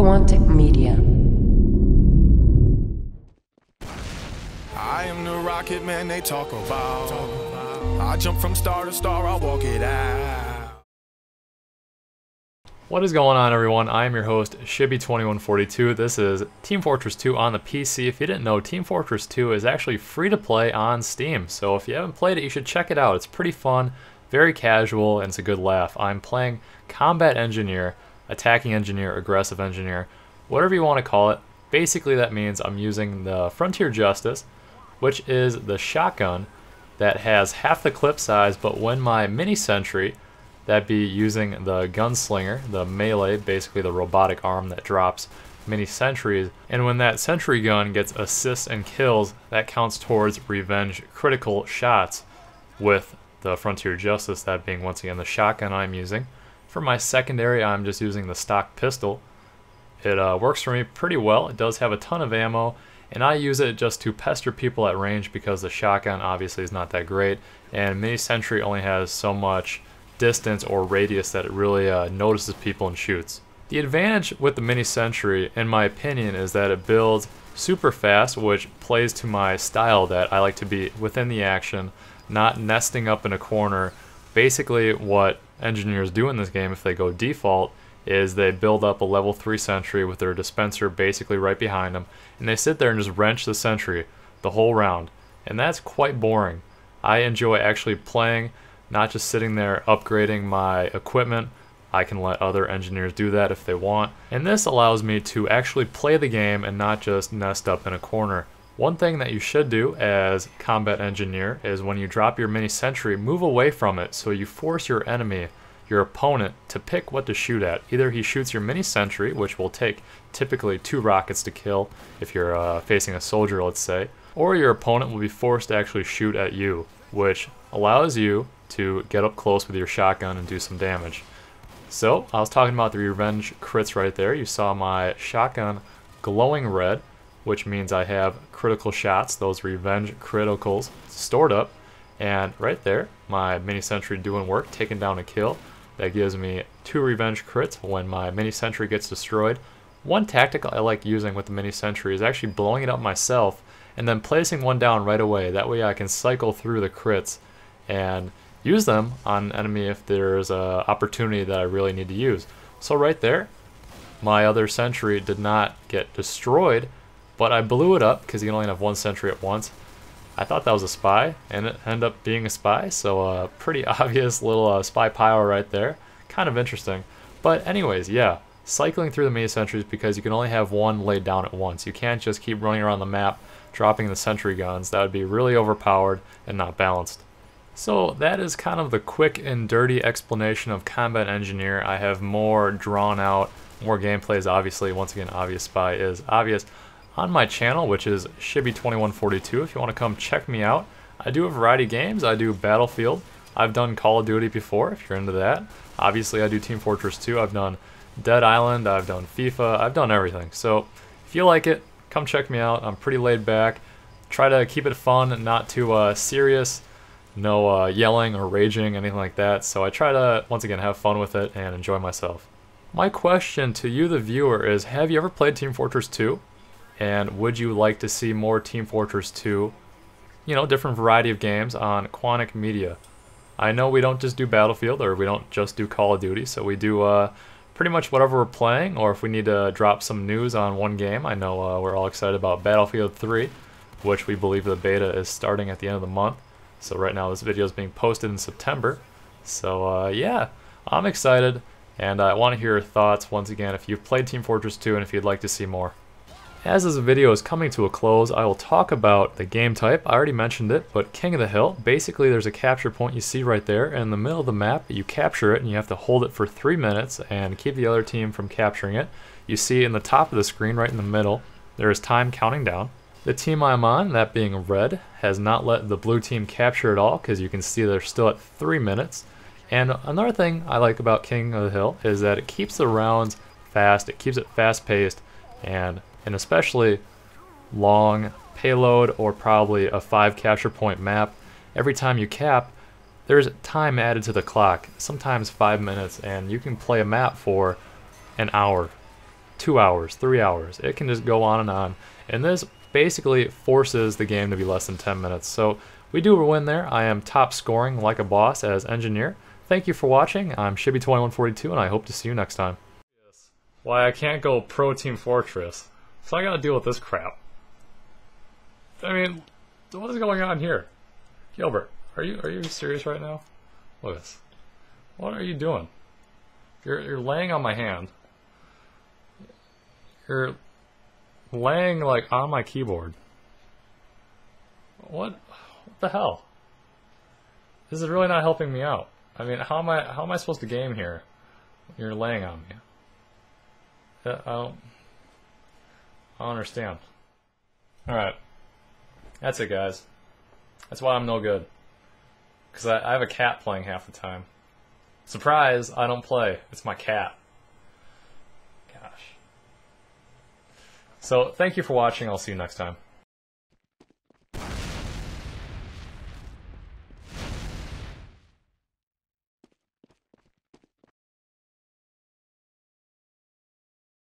Quantic Media. I am the rocket man they talk about. I jump from star to star, I'll walk it out. What is going on, everyone? I am your host, Shibby2142. This is Team Fortress 2 on the PC. If you didn't know, Team Fortress 2 is actually free to play on Steam. So if you haven't played it, you should check it out. It's pretty fun, very casual, and it's a good laugh. I'm playing Combat Engineer, Attacking Engineer, Aggressive Engineer, whatever you want to call it. Basically, that means I'm using the Frontier Justice, which is the shotgun that has half the clip size, but when my mini sentry, that'd be using the gunslinger, the melee, basically the robotic arm that drops mini sentries, and when that sentry gun gets assists and kills, that counts towards revenge critical shots with the Frontier Justice, that being once again the shotgun I'm using. For my secondary, I'm just using the stock pistol. It works for me pretty well. It does have a ton of ammo, and I use it just to pester people at range because the shotgun obviously is not that great, and mini sentry only has so much distance or radius that it really notices people and shoots. The advantage with the mini sentry, in my opinion, is that it builds super fast, which plays to my style that I like to be within the action, not nesting up in a corner. Basically what engineers do in this game, if they go default, is they build up a level 3 sentry with their dispenser basically right behind them, and they sit there and just wrench the sentry the whole round, and that's quite boring. I enjoy actually playing, not just sitting there upgrading my equipment. I can let other engineers do that if they want, and this allows me to actually play the game and not just nest up in a corner. One thing that you should do as combat engineer is when you drop your mini sentry, move away from it so you force your enemy, your opponent, to pick what to shoot at. Either he shoots your mini sentry, which will take typically 2 rockets to kill if you're facing a soldier, let's say, or your opponent will be forced to actually shoot at you, which allows you to get up close with your shotgun and do some damage. So I was talking about the revenge crits right there. You saw my shotgun glowing red, which means I have critical shots, those revenge criticals stored up, and right there my mini sentry doing work, taking down a kill. That gives me 2 revenge crits when my mini sentry gets destroyed. One tactic I like using with the mini sentry is actually blowing it up myself and then placing one down right away. That way I can cycle through the crits and use them on an enemy if there's an opportunity that I really need to use. So right there, my other sentry did not get destroyed, but I blew it up because you can only have one sentry at once. I thought that was a spy, and it ended up being a spy, so pretty obvious little spy power right there. Kind of interesting. But anyways, yeah, cycling through the mini sentries because you can only have one laid down at once. You can't just keep running around the map dropping the sentry guns. That would be really overpowered and not balanced. So that is kind of the quick and dirty explanation of Combat Engineer. I have more drawn out, more gameplays, obviously. Once again, obvious spy is obvious, on my channel, which is Shibby2142. If you want to come check me out, I do a variety of games. I do Battlefield. I've done Call of Duty before, if you're into that. Obviously, I do Team Fortress 2. I've done Dead Island. I've done FIFA. I've done everything. So if you like it, come check me out. I'm pretty laid back. Try to keep it fun, not too serious. No yelling or raging, anything like that. So I try to, once again, have fun with it and enjoy myself. My question to you, the viewer, is have you ever played Team Fortress 2? And would you like to see more Team Fortress 2, you know, different variety of games on Quantic Media? I know we don't just do Battlefield, or we don't just do Call of Duty, so we do pretty much whatever we're playing, or if we need to drop some news on one game. I know we're all excited about Battlefield 3, which we believe the beta is starting at the end of the month. So right now this video is being posted in September. So yeah, I'm excited, and I want to hear your thoughts once again if you've played Team Fortress 2 and if you'd like to see more. As this video is coming to a close, I will talk about the game type. I already mentioned it, but King of the Hill, basically there's a capture point you see right there, and in the middle of the map you capture it and you have to hold it for 3 minutes and keep the other team from capturing it. You see in the top of the screen, right in the middle, there is time counting down. The team I'm on, that being red, has not let the blue team capture at all because you can see they're still at 3 minutes. And another thing I like about King of the Hill is that it keeps the rounds fast, it keeps it fast paced, and an especially long payload or probably a 5 capture point map. Every time you cap, there's time added to the clock, sometimes 5 minutes, and you can play a map for an hour, 2 hours, 3 hours. It can just go on, and this basically forces the game to be less than 10 minutes. So we do win there. I am top scoring like a boss as engineer. Thank you for watching. I'm Shibby2142, and I hope to see you next time. Why I can't go pro Team Fortress, so I gotta deal with this crap. I mean, what is going on here? Gilbert, are you serious right now? Look at this. What are you doing? You're laying on my hand. You're laying like on my keyboard. What the hell? This is really not helping me out. I mean, how am I supposed to game here? You're laying on me. I don't understand. Alright. That's it, guys. That's why I'm no good. Because I have a cat playing half the time. Surprise, I don't play. It's my cat. Gosh. So, thank you for watching. I'll see you next time.